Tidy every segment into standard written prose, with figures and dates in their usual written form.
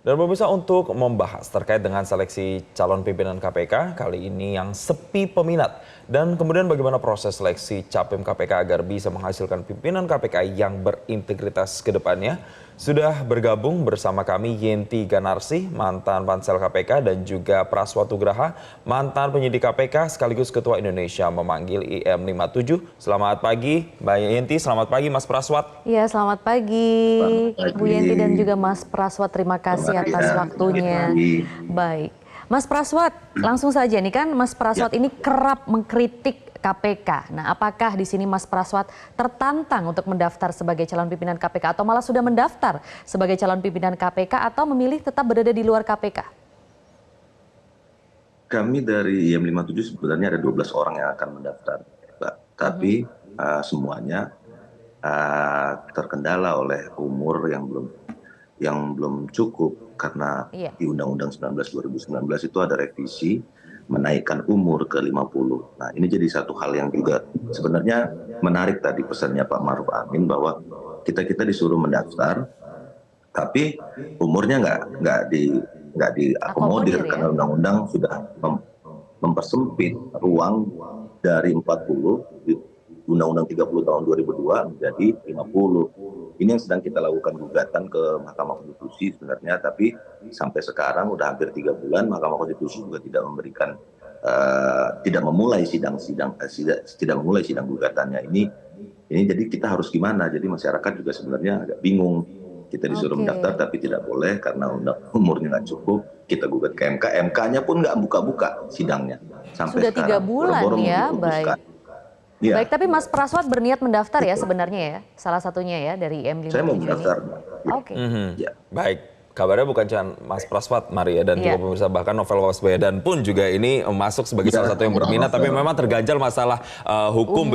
Dan pemirsa, untuk membahas terkait dengan seleksi calon pimpinan KPK kali ini yang sepi peminat dan kemudian bagaimana proses seleksi capim KPK agar bisa menghasilkan pimpinan KPK yang berintegritas ke depannya, sudah bergabung bersama kami Yenti Ganarsih, mantan Pansel KPK, dan juga Praswat Tugraha, mantan penyidik KPK sekaligus Ketua Indonesia Memanggil IM 57. Selamat pagi Mbak Yenti, selamat pagi Mas Praswat. Iya, selamat pagi Selamat pagi. Bu Yenti dan juga Mas Praswat. Terima kasih atas waktunya. Baik, Mas Praswat, langsung saja nih kan Mas Praswat ini kerap mengkritik KPK. Nah, apakah di sini Mas Praswat tertantang untuk mendaftar sebagai calon pimpinan KPK atau malah sudah mendaftar sebagai calon pimpinan KPK atau memilih tetap berada di luar KPK? Kami dari IM 57 sebenarnya ada 12 orang yang akan mendaftar, Mbak. Tapi semuanya terkendala oleh umur yang belum cukup karena di Undang-Undang 19 2019 itu ada revisi menaikkan umur ke 50. Nah, ini jadi satu hal yang juga sebenarnya menarik tadi pesannya Pak Maruf Amin bahwa kita disuruh mendaftar, tapi umurnya nggak diakomodir karena undang-undang sudah mempersempit ruang dari 40 di Undang-Undang 30 tahun 2002 menjadi 50. Ini yang sedang kita lakukan gugatan ke Mahkamah Konstitusi sebenarnya, tapi sampai sekarang udah hampir 3 bulan Mahkamah Konstitusi juga tidak memberikan tidak memulai sidang gugatannya ini jadi kita harus gimana? Jadi masyarakat juga sebenarnya agak bingung. Kita disuruh mendaftar tapi tidak boleh karena umurnya nggak cukup. Kita gugat ke MK, MK-nya pun nggak buka-buka sidangnya sampai sudah sekarang. 3 bulan ya, baik. Ya. Baik, tapi Mas Praswat berniat mendaftar ya sebenarnya ya, salah satunya ya dari IM 57 ini. Saya mau mendaftar. Oke. Ya. Baik. Kabarnya bukan cuma Mas Praswat, Maria, dan juga pemirsa, bahkan Novel Baswedan pun juga ini masuk sebagai salah satu yang berminat, tapi memang terganjal masalah hukum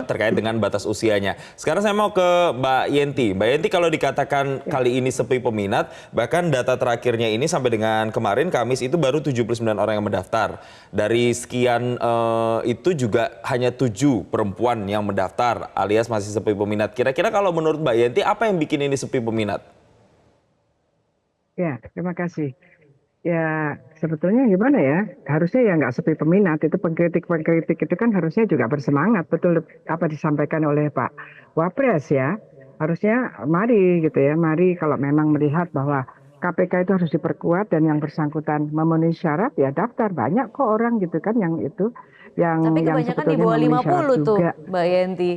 terkait dengan batas usianya. Sekarang saya mau ke Mbak Yenti. Mbak Yenti, kalau dikatakan kali ini sepi peminat, bahkan data terakhirnya ini sampai dengan kemarin Kamis itu baru 79 orang yang mendaftar. Dari sekian itu juga hanya 7 perempuan yang mendaftar, alias masih sepi peminat. Kira-kira kalau menurut Mbak Yenti, apa yang bikin ini sepi peminat? Ya, terima kasih. Ya, sebetulnya gimana ya, harusnya ya nggak sepi peminat, itu pengkritik itu kan harusnya juga bersemangat, betul apa disampaikan oleh Pak Wapres ya. Harusnya mari gitu ya, mari kalau memang melihat bahwa KPK itu harus diperkuat dan yang bersangkutan memenuhi syarat ya daftar. Banyak kok orang gitu kan yang Tapi kebanyakan di bawah 50 tuh, Mbak Yenti.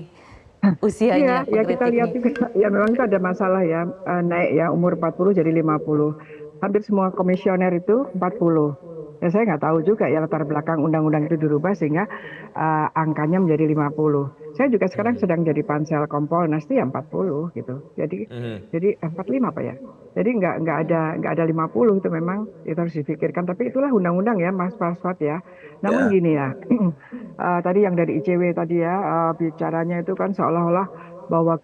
Usianya ya kita lihat ya memang itu ada masalah ya, naik ya umur 40 jadi 50. Hampir semua komisioner itu 40. Ya saya nggak tahu juga ya latar belakang undang-undang itu dirubah sehingga angkanya menjadi 50. Saya juga sekarang sedang jadi pansel Kompolnas itu ya 40 gitu. Jadi 45 Pak ya. Jadi nggak ada 50 itu memang itu harus difikirkan. Tapi itulah undang-undang ya Mas Praswat ya. Namun gini ya, tadi yang dari ICW tadi ya bicaranya itu kan seolah-olah bahwa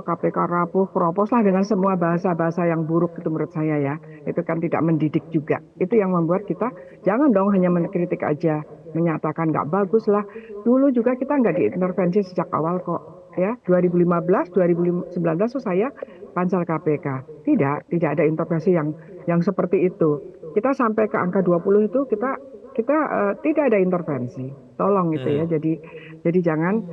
KPK rapuh, keropos lah dengan semua bahasa-bahasa yang buruk itu menurut saya ya. Itu kan tidak mendidik juga. Itu yang membuat kita jangan dong hanya mengkritik aja, menyatakan nggak bagus lah. Dulu juga kita nggak diintervensi sejak awal kok. Ya, 2015, 2019 tuh saya pansel KPK. Tidak ada intervensi yang seperti itu. Kita sampai ke angka 20 itu kita tidak ada intervensi. Tolong gitu ya. Jadi jangan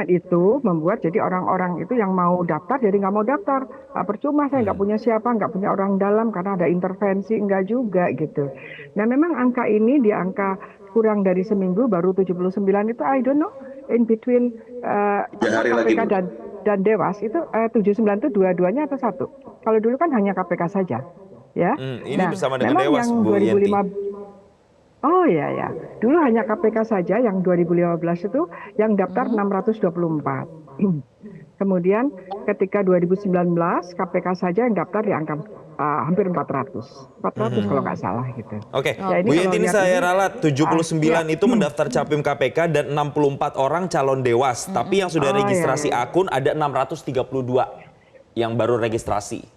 itu membuat jadi orang-orang itu yang mau daftar jadi nggak mau daftar. Percuma saya nggak punya siapa, nggak punya orang dalam karena ada intervensi, enggak juga gitu. Nah memang angka ini di angka kurang dari seminggu baru 79 itu I don't know in between KPK dan Dewas itu 79 itu dua-duanya atau satu. Kalau dulu kan hanya KPK saja. Ya. Ini bersama dengan Dewas, Bu Yenti. Oh ya. Dulu hanya KPK saja yang 2015 itu yang daftar 624. Kemudian ketika 2019 KPK saja yang daftar di angka hampir 400 kalau nggak salah gitu. Oke, Bu Yenti, ini saya ralat 79 itu mendaftar capim KPK dan 64 orang calon Dewas. Tapi yang sudah registrasi akun ada 632 yang baru registrasi.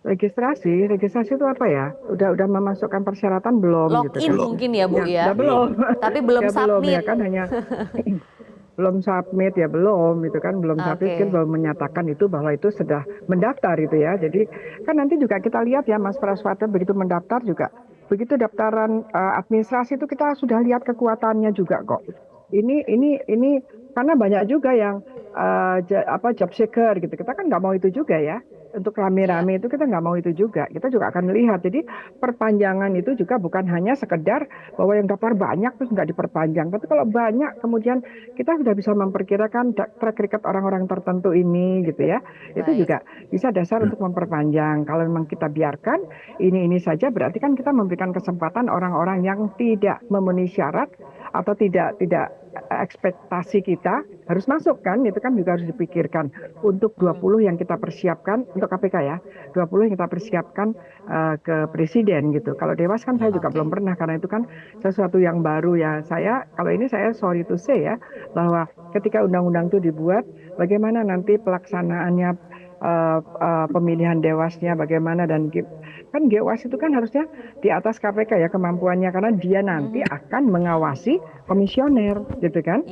Registrasi itu apa ya? Udah memasukkan persyaratan belum? Login gitu kan? mungkin ya Bu ya. Belum. Tapi belum submit. Ya kan hanya belum submit ya belum itu kan belum submit kan belum menyatakan itu bahwa itu sudah mendaftar itu ya. Jadi kan nanti juga kita lihat ya Mas Praswata begitu mendaftar juga begitu daftaran administrasi itu kita sudah lihat kekuatannya juga kok. Ini karena banyak juga yang job seeker gitu. Kita kan nggak mau itu juga ya. Untuk rame-rame itu kita nggak mau itu juga. Kita juga akan melihat. Jadi perpanjangan itu juga bukan hanya sekedar bahwa yang daftar banyak terus nggak diperpanjang. Tapi kalau banyak kemudian kita sudah bisa memperkirakan track record orang-orang tertentu ini gitu ya. Itu juga bisa dasar untuk memperpanjang. Kalau memang kita biarkan ini saja berarti kan kita memberikan kesempatan orang-orang yang tidak memenuhi syarat atau tidak ekspektasi kita harus masuk kan, itu kan juga harus dipikirkan. Untuk 20 yang kita persiapkan untuk KPK ya, 20 yang kita persiapkan ke presiden gitu. Kalau Dewas kan saya juga belum pernah karena itu kan sesuatu yang baru ya. Kalau ini saya sorry to say ya, bahwa ketika undang-undang itu dibuat, bagaimana nanti pelaksanaannya, pemilihan Dewasnya bagaimana, dan kan Dewas itu kan harusnya di atas KPK ya kemampuannya karena dia nanti akan mengawasi komisioner gitu kan.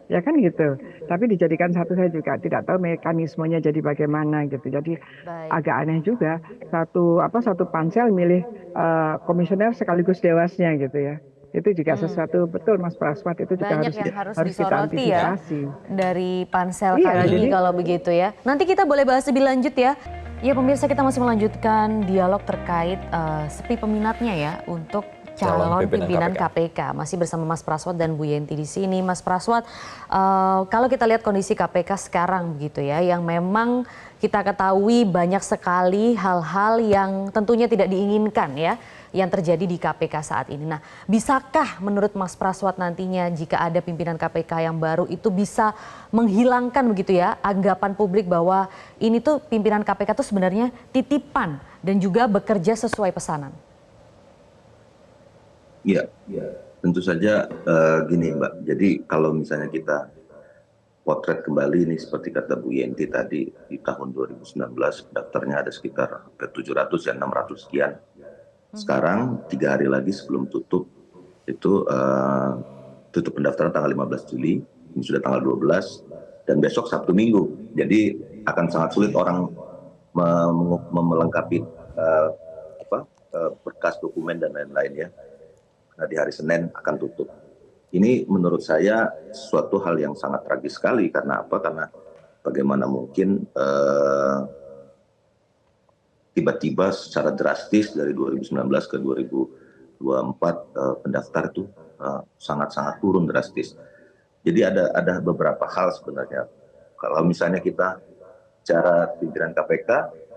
Ya kan gitu. Tapi dijadikan satu, saya juga tidak tahu mekanismenya jadi bagaimana gitu. Jadi agak aneh juga satu pansel milih komisioner sekaligus Dewasnya gitu ya. Itu juga sesuatu, betul Mas Praswat, itu juga banyak yang harus kita disoroti ya antisipasi dari pansel kali ini kalau begitu ya. Nanti kita boleh bahas lebih lanjut ya. Ya pemirsa, kita masih melanjutkan dialog terkait sepi peminatnya ya untuk calon pimpinan KPK. Masih bersama Mas Praswat dan Bu Yenti di sini. Mas Praswat, kalau kita lihat kondisi KPK sekarang begitu ya, yang memang kita ketahui banyak sekali hal-hal yang tentunya tidak diinginkan ya yang terjadi di KPK saat ini. Nah, bisakah menurut Mas Praswat nantinya jika ada pimpinan KPK yang baru itu bisa menghilangkan begitu ya anggapan publik bahwa ini tuh pimpinan KPK tuh sebenarnya titipan dan juga bekerja sesuai pesanan? Iya, tentu saja gini Mbak. Jadi kalau misalnya kita potret kembali nih seperti kata Bu Yenti tadi, di tahun 2019 daftarnya ada sekitar 700 ya 600 sekian. Sekarang 3 hari lagi sebelum tutup itu tutup pendaftaran tanggal 15 Juli, ini sudah tanggal 12 dan besok Sabtu Minggu. Jadi akan sangat sulit orang melengkapi berkas dokumen dan lain-lain ya. Nah, di hari Senin akan tutup. Ini menurut saya suatu hal yang sangat tragis sekali. Karena apa? Karena bagaimana mungkin tiba-tiba secara drastis dari 2019 ke 2024 pendaftar itu sangat-sangat turun drastis. Jadi ada beberapa hal sebenarnya. Kalau misalnya kita bicara pimpinan KPK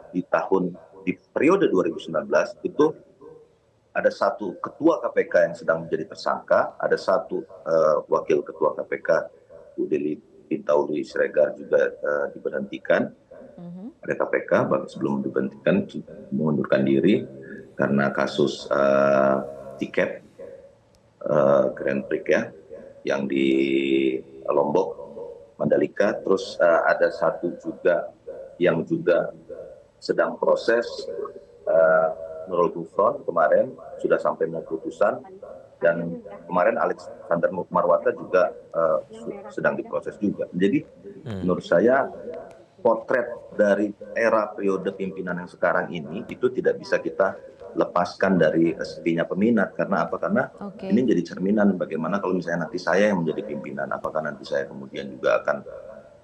di periode 2019 itu ada satu ketua KPK yang sedang menjadi tersangka, ada satu wakil ketua KPK Bu Deli Pintauli Siregar juga diberhentikan. Ada KPK sebelum diberhentikan mengundurkan diri karena kasus tiket Grand Prix ya yang di Lombok, Mandalika. Terus ada satu juga yang juga sedang proses Nurul Gufron kemarin sudah sampai mau putusan, dan kemarin Alexander Marwata juga sedang diproses juga. Jadi menurut saya potret dari era periode pimpinan yang sekarang ini itu tidak bisa kita lepaskan dari sepinya peminat. Karena apa? Karena ini jadi cerminan bagaimana kalau misalnya nanti saya yang menjadi pimpinan, apakah nanti saya kemudian juga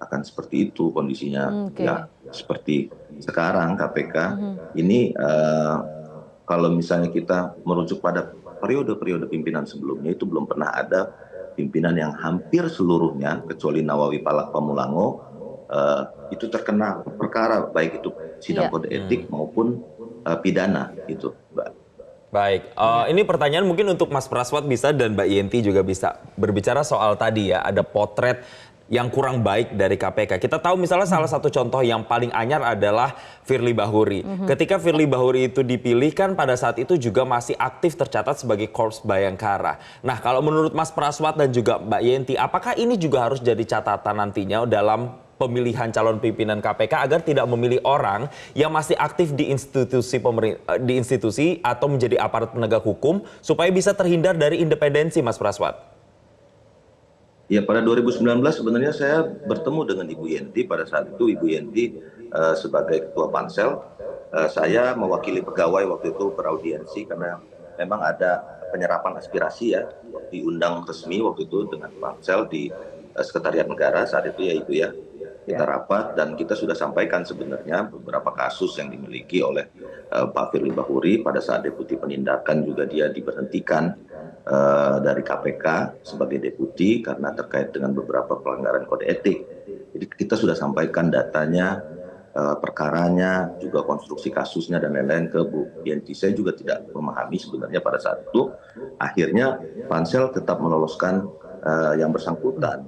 akan seperti itu kondisinya. Ya seperti sekarang KPK ini kalau misalnya kita merujuk pada periode-periode pimpinan sebelumnya itu belum pernah ada pimpinan yang hampir seluruhnya kecuali Nawawi Palak Pamulango itu terkena perkara baik itu sidang kode etik maupun pidana itu, Mbak. Baik, ini pertanyaan mungkin untuk Mas Praswat bisa dan Mbak Yenti juga bisa berbicara soal tadi ya, ada potret yang kurang baik dari KPK. Kita tahu misalnya salah satu contoh yang paling anyar adalah Firly Bahuri. Ketika Firly Bahuri itu dipilih kan pada saat itu juga masih aktif tercatat sebagai Korps Bayangkara. Nah, kalau menurut Mas Praswat dan juga Mbak Yenti, apakah ini juga harus jadi catatan nantinya dalam pemilihan calon pimpinan KPK agar tidak memilih orang yang masih aktif di institusi atau menjadi aparat penegak hukum supaya bisa terhindar dari independensi, Mas Praswat? Ya, pada 2019 sebenarnya saya bertemu dengan Ibu Yenti. Pada saat itu Ibu Yenti sebagai ketua pansel, saya mewakili pegawai waktu itu beraudiensi karena memang ada penyerapan aspirasi ya, diundang resmi waktu itu dengan pansel di Sekretariat Negara saat itu ya Ibu ya. Kita rapat dan kita sudah sampaikan sebenarnya beberapa kasus yang dimiliki oleh Pak Firly Bahuri. Pada saat Deputi Penindakan juga dia diberhentikan dari KPK sebagai deputi karena terkait dengan beberapa pelanggaran kode etik. Jadi kita sudah sampaikan datanya, perkaranya, juga konstruksi kasusnya dan lain-lain ke Bu Yenti. Saya juga tidak memahami sebenarnya pada saat itu. Akhirnya pansel tetap meloloskan yang bersangkutan.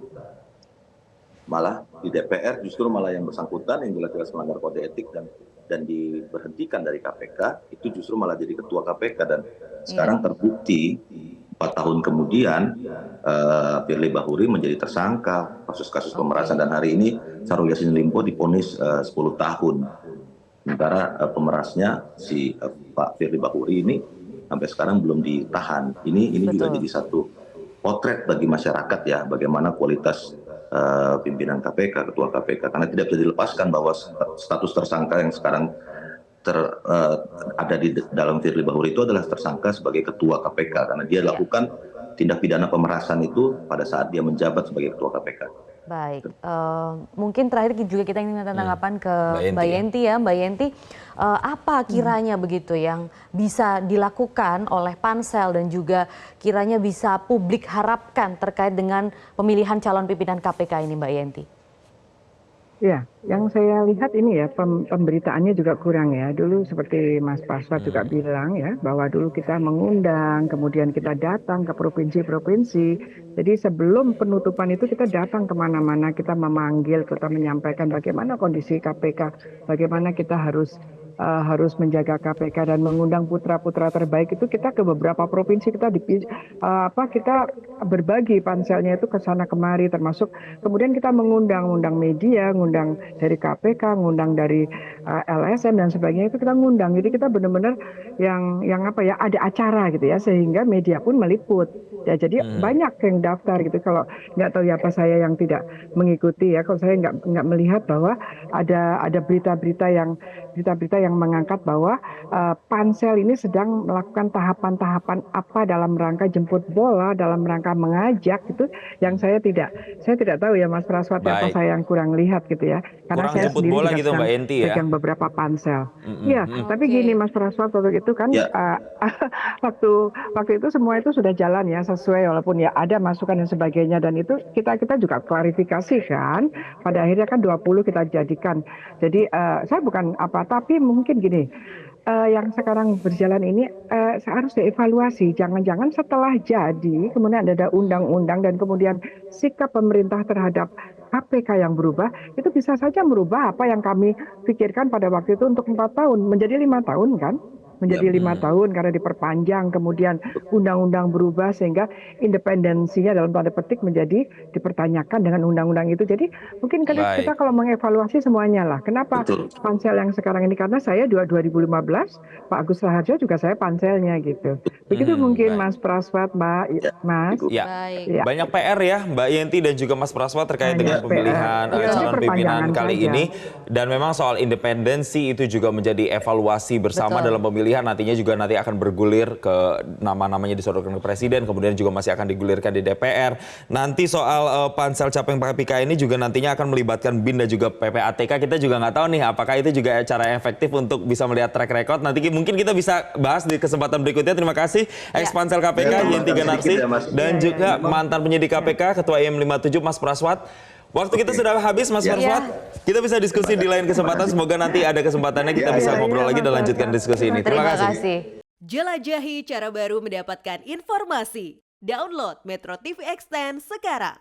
Malah di DPR justru malah yang bersangkutan yang jelas-jelas melanggar kode etik dan diberhentikan dari KPK itu justru malah jadi ketua KPK dan sekarang terbukti 4 tahun kemudian Firly Bahuri menjadi tersangka kasus-kasus pemerasan dan hari ini Syahrul Yassin Limpo divonis 10 tahun. Sementara pemerasnya si Pak Firly Bahuri ini sampai sekarang belum ditahan. Ini juga jadi satu potret bagi masyarakat ya bagaimana kualitas pimpinan KPK, ketua KPK, karena tidak bisa dilepaskan bahwa status tersangka yang sekarang ada di dalam Firly Bahuri itu adalah tersangka sebagai ketua KPK karena dia lakukan tindak pidana pemerasan itu pada saat dia menjabat sebagai ketua KPK. Baik, mungkin terakhir juga kita ingin minta tanggapan ke Mbak Yenti ya. Mbak Yenti, apa kiranya begitu yang bisa dilakukan oleh pansel dan juga kiranya bisa publik harapkan terkait dengan pemilihan calon pimpinan KPK ini Mbak Yenti? Ya, yang saya lihat ini ya pemberitaannya juga kurang ya. Dulu seperti Mas Paswat juga bilang ya bahwa dulu kita mengundang, kemudian kita datang ke provinsi-provinsi. Jadi sebelum penutupan itu kita datang kemana-mana, kita memanggil, kita menyampaikan bagaimana kondisi KPK, bagaimana kita harus menjaga KPK dan mengundang putra-putra terbaik itu kita ke beberapa provinsi kita kita berbagi panselnya itu ke sana kemari termasuk kemudian kita mengundang media, ngundang dari KPK, ngundang dari LSM dan sebagainya itu kita ngundang. Jadi kita benar-benar yang ada acara gitu ya sehingga media pun meliput. Ya jadi banyak yang daftar gitu. Kalau nggak tahu ya apa saya yang tidak mengikuti ya, kalau saya nggak melihat bahwa ada berita-berita yang mengangkat bahwa pansel ini sedang melakukan tahapan-tahapan apa dalam rangka jemput bola, dalam rangka mengajak gitu, yang saya tidak tahu ya Mas Praswat apa saya yang kurang lihat gitu ya, karena kurang saya jemput sendiri bola juga gitu Mbak Yenti ya. pegang beberapa pansel. Iya, tapi gini Mas Praswat waktu itu kan waktu itu semua itu sudah jalan ya sesuai walaupun ya ada masukan dan sebagainya dan itu kita juga klarifikasi kan. Pada akhirnya kan 20 kita jadikan. Jadi saya bukan tapi mungkin gini, yang sekarang berjalan ini harus dievaluasi. Jangan-jangan setelah jadi, kemudian ada undang-undang dan kemudian sikap pemerintah terhadap KPK yang berubah, itu bisa saja merubah apa yang kami pikirkan pada waktu itu untuk 4 tahun, menjadi 5 tahun kan? Menjadi 5 tahun karena diperpanjang, kemudian undang-undang berubah sehingga independensinya dalam tanda petik menjadi dipertanyakan dengan undang-undang itu. Jadi mungkin kita kalau mengevaluasi semuanya lah. Kenapa pansel yang sekarang ini? Karena saya 2015, Pak Agus Raharjo juga saya panselnya gitu. Begitu mungkin Mas Praswat, Mas. Ya. Banyak PR ya Mbak Yenti dan juga Mas Praswat terkait dengan pemilihan calon pimpinan kali ini. Dan memang soal independensi itu juga menjadi evaluasi bersama dalam pemilihan. Nantinya juga nanti akan bergulir ke nama-namanya disodorkan ke Presiden, kemudian juga masih akan digulirkan di DPR. Nanti soal pansel capim KPK ini juga nantinya akan melibatkan BIN dan juga PPATK. Kita juga nggak tahu nih apakah itu juga cara efektif untuk bisa melihat track record. Nanti mungkin kita bisa bahas di kesempatan berikutnya. Terima kasih ex-pansel KPK Yenti Ganarsi dan juga mantan penyidik KPK Ketua IM 57 Mas Praswat. Waktu kita sudah habis Mas Praswat, kita bisa diskusi di lain kesempatan. Semoga nanti ada kesempatannya kita bisa ngobrol lagi dan lanjutkan diskusi ini. Terima kasih. Jelajahi cara baru mendapatkan informasi. Download Metro TV Extend sekarang.